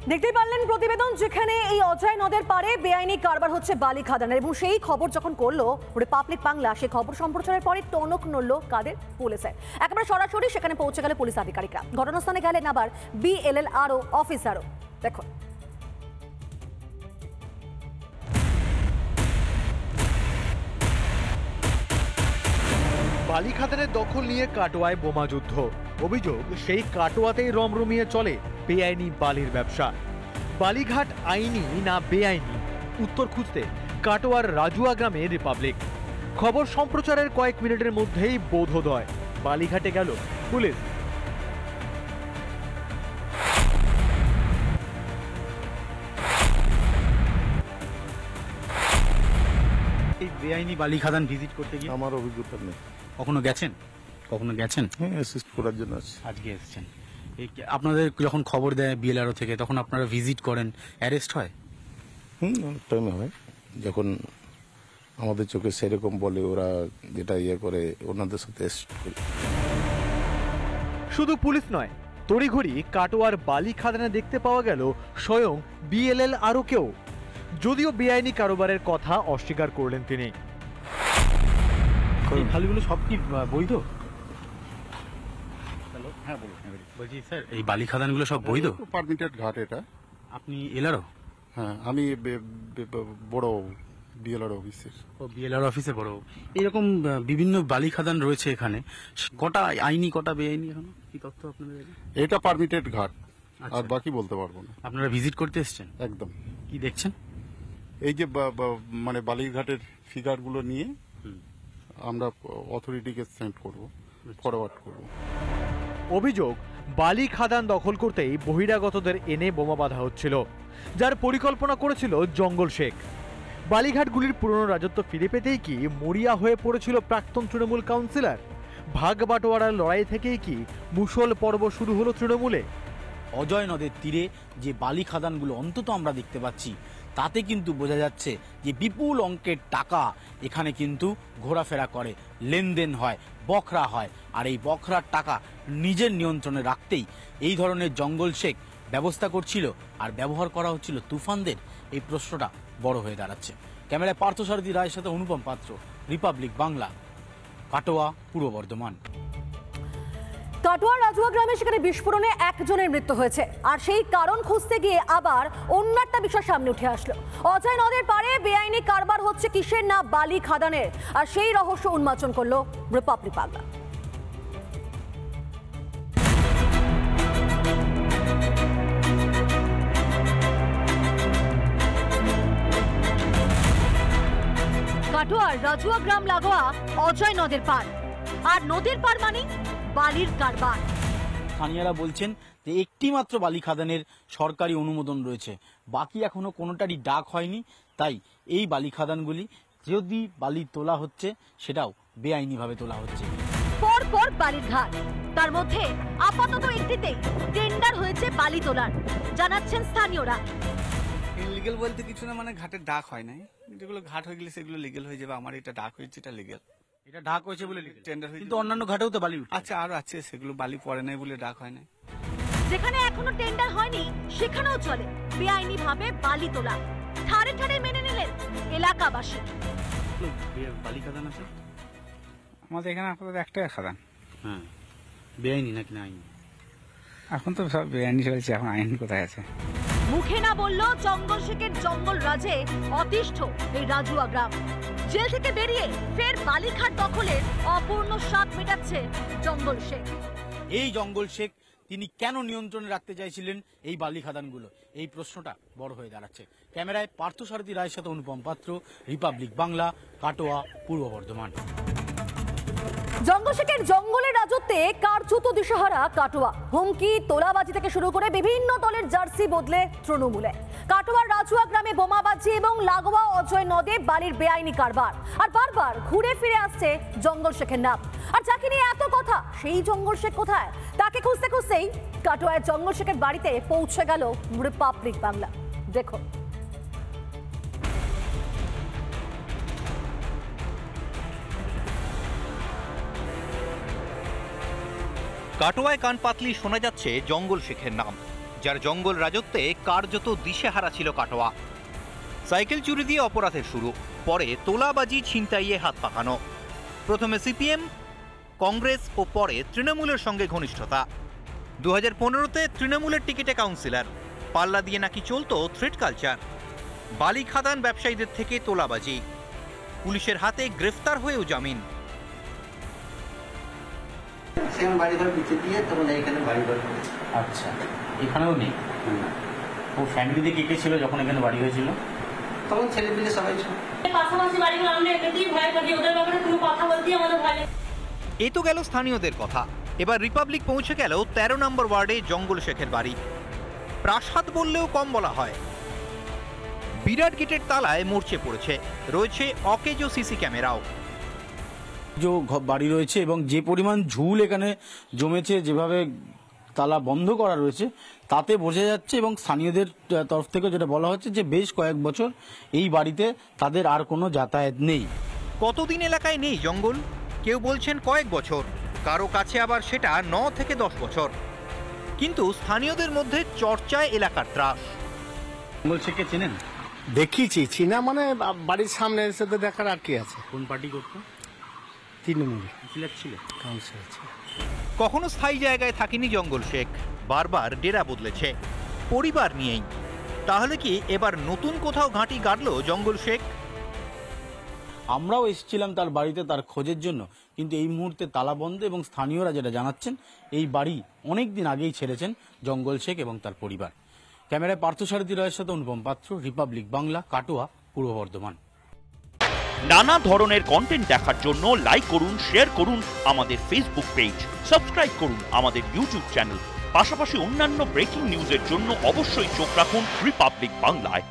দেখতেই পারলেন প্রতিবেদন, যেখানে এই অজয় নদের পারে বেআইনি কারবার হচ্ছে বালি খাদানের, এবং সেই খবর যখন করলো রিপাবলিক বাংলা, সেই খবর সম্প্রচারের পরে টনক নড়ল কাদের? পুলিশের। একেবারে সরাসরি সেখানে পৌঁছে গেল পুলিশ আধিকারিকরা, ঘটনাস্থানে গেলেন আবার BLLRO অফিসারও। দেখুন। বালি খাদানের দখল নিয়ে কাটোয়ায় বোমা যুদ্ধ। অভিযোগ, সেই কাটোয়াতেই রমরমিয়ে চলে বেআইনি বালির ব্যবসা। বালিঘাট আইনি না বেআইনি, উত্তর খুঁজতে কাটোয়ার রাজুয়া গ্রামে রিপাবলিক। খবর সম্প্রচারের কয়েক মিনিটের মধ্যেই বোধোদয়, বালিঘাটে গেল পুলিশ। এই বেআইনি বালি খাদান ভিজিট করতে গিয়ে আমার অভিজ্ঞতা নেই। কখনো গেছেন? হ্যাঁ, অ্যাসিস্ট করার জন্য আছি। আজকে এসেছেন। আপনাদের যখন খবর দেয় BLLRO থেকে, তখন আপনারা ভিজিট করেন, অ্যারেস্ট হয়? অনেক টাইমে হয়, যখন আমাদের চোখে সেরকম বলে, ওরা যেটা করে ওনাদের সাথে করি। শুধু পুলিশ নয়, তড়িঘড়ি কাটোয়ার বালি খাদানে দেখতে পাওয়া গেল স্বয়ং BLLRO-কেও, যদিও বেআইনি কারবারের কথা অস্বীকার করলেন তিনি। এই খালগুলো সব কি বৈধ? হ্যাঁ বলুন। বলছি স্যার, এই বালি খাদানগুলো সব বৈধ? পারমিটেড ঘাট এটা। আপনি LRO? হ্যাঁ, আমি বড় BLLRO অফিসের। ও, BLLRO অফিসে বড়। এরকম বিভিন্ন বালি খাদান রয়েছে এখানে, কটা আইনি কটা বেআইনি এখনো কি তথ্য আপনাদের? এটা পারমিটেড ঘাট, আর বাকি বলতে পারবো না। আপনারা ভিজিট করতে এসেছেন? একদম। কি দেখছেন? এই যে মানে বালিঘাটের ফিগারগুলো নিয়ে আমরা অথরিটিকে সেন্ড করব, ফরওয়ার্ড করব। অভিযোগ, বালি খাদান দখল করতেই বহিরাগতদের এনে বোমা বাঁধা হচ্ছিল, যার পরিকল্পনা করেছিল জঙ্গল শেখ। বালিঘাটগুলির পুরনো রাজত্ব ফিরে পেতেই কি মরিয়া হয়ে পড়েছিল প্রাক্তন তৃণমূল কাউন্সিলর? ভাগ বাটোয়ারার লড়াই থেকেই কি মুষল পর্ব শুরু হলো তৃণমূলে? অজয় নদের তীরে যে বালি খাদানগুলো অন্তত আমরা দেখতে পাচ্ছি, তাতে কিন্তু বোঝা যাচ্ছে যে বিপুল অঙ্কের টাকা এখানে কিন্তু ঘোরাফেরা করে, লেনদেন হয়, বখরা হয়। আর এই বখরার টাকা নিজের নিয়ন্ত্রণে রাখতেই এই ধরনের জঙ্গল শেখ ব্যবস্থা করছিল আর ব্যবহার করা হচ্ছিল তুফানদের। এই প্রশ্নটা বড় হয়ে দাঁড়াচ্ছে। ক্যামেরায় পার্থসারথী রায়ের সাথে অনুপম পাত্র, রিপাবলিক বাংলা, কাটোয়া, পূর্ব বর্ধমান। কাটোয়ার রাজুয়া গ্রামে সেখানে বিস্ফোরণে একজনের মৃত্যু হয়েছে, আর সেই কারণ খুঁজতে গিয়ে আবার অন্য একটা বিষয় সামনে উঠে আসলো। অজয় নদের পারে বেআইনি কারবার হচ্ছে কিসের? না বালি খাদানের। আর সেই রহস্য উন্মোচন করলো রিপাবলিক বাংলা। কাটোয়ার রাজুয়া গ্রাম লাগোয়া অজয় নদের পার, আর নদীর পার মানে বালির কারবার। স্থানীয়রা বলছেন যে একটি মাত্র বালি খাদানের সরকারি অনুমোদন রয়েছে, বাকি এখনো কোনোটারই ডাক হয়নি। তাই এই বালি খাদানগুলি যদি বালি তোলা হচ্ছে, সেটাও বেআইনিভাবে তোলা হচ্ছে। পর পর বালির ঘাট, তার মধ্যে আপাতত একটিতেই টেন্ডার হয়েছে বালি তোলার, জানাচ্ছেন স্থানীয়রা। ইনলিগেল বলতে কিছু না, মানে ঘাটের ডাক হয় নাই, যেগুলো ঘাট হয়ে গেলে সেগুলো লিগেল হয়ে যাবে। আমার এটা ডাক হয়েছে, এটা লিগেল। এটা ডাক হয়েছে বলে টেন্ডার হয়েছে, কিন্তু অন্যান্য ঘাটেও তো বালি আচ্ছা আরো আছে, সেগুলো বালি পড়ে নাই বলে ডাক হয় নাই। যেখানে এখনো টেন্ডার হয়নি সেখানেও চলে বেআইনি ভাবে বালি তোলা। ঠাড়ে ঠাড়ে মেনে নিলেন এলাকাবাসী। বালি খাদান আছে আমাদের এখানে আপাতত একটাই খাদান। হ্যাঁ, বেআইনি নাকি না আইনি? এখন তো সব বেআইনি চলছে, এখন আইন কোথায় আছে? মুখে না বললো জঙ্গল শেখের জঙ্গল রাজে অতিষ্ঠ এই রাজুয়া গ্রাম। জেল থেকে বেরিয়ে ফের বালিঘাট দখলের অপূর্ণ স্বাদ মেটাচ্ছে জঙ্গল শেখ। এই জঙ্গল শেখ তিনি কেন নিয়ন্ত্রণে রাখতে চাইছিলেন এই বালি খাদানগুলো? এই প্রশ্নটা বড় হয়ে দাঁড়াচ্ছে। ক্যামেরায় পার্থসারথী রায়ের সাথে অনুপম পাত্র, রিপাবলিক বাংলা, কাটোয়া, পূর্ব বর্ধমান। জঙ্গল শেখের জঙ্গলের রাজত্বে কার্যত দিশাহারা কাটোয়া। হুমকি, তোলাবাজি থেকে শুরু করে বিভিন্ন দলের জার্সি বদলে তৃণমূলে। কাটোয়ার রাজুয়া গ্রামে বোমাবাজি এবং লাগোয়া অজয় নদে বালির বেআইনি কারবার, আর বারবার ঘুরে ফিরে আসছে জঙ্গল শেখের নাম। আর যাকে নিয়ে এত কথা, সেই জঙ্গল শেখ কোথায়? তাকে খুঁজতে খুঁজতেই কাটোয়ায় জঙ্গল শেখের বাড়িতে পৌঁছে গেল রিপাবলিক বাংলা। দেখো। কাটোয়ায় কান পাতলি শোনা যাচ্ছে জঙ্গল শেখের নাম। যার জঙ্গল রাজত্বে কার্যত দিশেহারা ছিল কাটোয়া। সাইকেল চুরি দিয়ে অপরাধের শুরু, পরে তোলাবাজি ছিনতাইয়ে হাত পাকানো। প্রথমে সিপিএম, কংগ্রেস ও পরে তৃণমূলের সঙ্গে ঘনিষ্ঠতা। 2015-তে তৃণমূলের টিকিটে কাউন্সিলর, পাল্লা দিয়ে নাকি চলতো থ্রেড কালচার। বালি খাদান ব্যবসায়ীদের থেকে তোলাবাজি, পুলিশের হাতে গ্রেফতার হয়েও জামিন। আচ্ছা, এখানেও নেই। ও ফ্যামিলিতে কে কে ছিল যখন এখানে বাড়ি হয়েছিল? তখন ছেলেপিলে সবাই ছিল। পাশাপাশি বাড়িগুলো আমরা এমনিতেই ভয় করি, ওদের ব্যাপারে কোনো কথা বলতেই আমাদের ভয় লাগে। এ তো গেল স্থানীয়দের কথা। এবার রিপাবলিক পৌঁছে গেল 13 নম্বর ওয়ার্ডে জঙ্গল শেখের বাড়ি। প্রাসাদ বললেও কম বলা হয়। বিরাট গেটের তালায় মরচে পড়েছে, রয়েছে অকেজো সিসি ক্যামেরাও। যে বাড়ি রয়েছে এবং যে পরিমাণ ঝুল এখানে জমেছে, যেভাবে তালা বন্ধ করা রয়েছে, তাতে বোঝা যাচ্ছে এবং স্থানীয়দের তরফ থেকে যেটা বলা হচ্ছে যে বেশ কয়েক বছর এই বাড়িতে তাদের আর কোনো যাতায়াত নেই। কতদিন এলাকায় নেই জঙ্গল? কেউ বলছেন কয়েক বছর, কারো কাছে আবার সেটা 9 থেকে 10 বছর। কিন্তু স্থানীয়দের মধ্যে চর্চায় এলাকার ত্রাস। জঙ্গল শেখকে চেনেন? দেখিয়েছি, চিনা মানে বাড়ির সামনে এসে তো দেখার আর কি আছে। কোন পার্টি করতো? তৃণমূল ছিল কাউন্সিলর ছিল। কখনো স্থায়ী জায়গায় থাকেনি জঙ্গল শেখ, বারবার ডেরা বদলেছে, পরিবার নিয়েই। তাহলে কি এবার নতুন কোথাও ঘাঁটি গাড়ল জঙ্গল শেখ? আমরাও এসেছিলাম তার বাড়িতে তার খোঁজের জন্য, কিন্তু এই মুহূর্তে তালা বন্ধ এবং স্থানীয়রা যেটা জানাচ্ছেন এই বাড়ি অনেক দিন আগেই ছেড়েছেন জঙ্গল শেখ এবং তার পরিবার। ক্যামেরায় পার্থসারথী রায়ের সাথে অনুপম পাত্র, রিপাবলিক বাংলা, কাটোয়া, পূর্ব বর্ধমান। নানা ধরনের কন্টেন্ট দেখার জন্য লাইক করুন, শেয়ার করুন আমাদের ফেসবুক পেজ, সাবস্ক্রাইব করুন আমাদের ইউটিউব চ্যানেল। পাশাপাশি অন্যান্য ব্রেকিং নিউজের জন্য অবশ্যই চোখ রাখুন রিপাবলিক বাংলায়।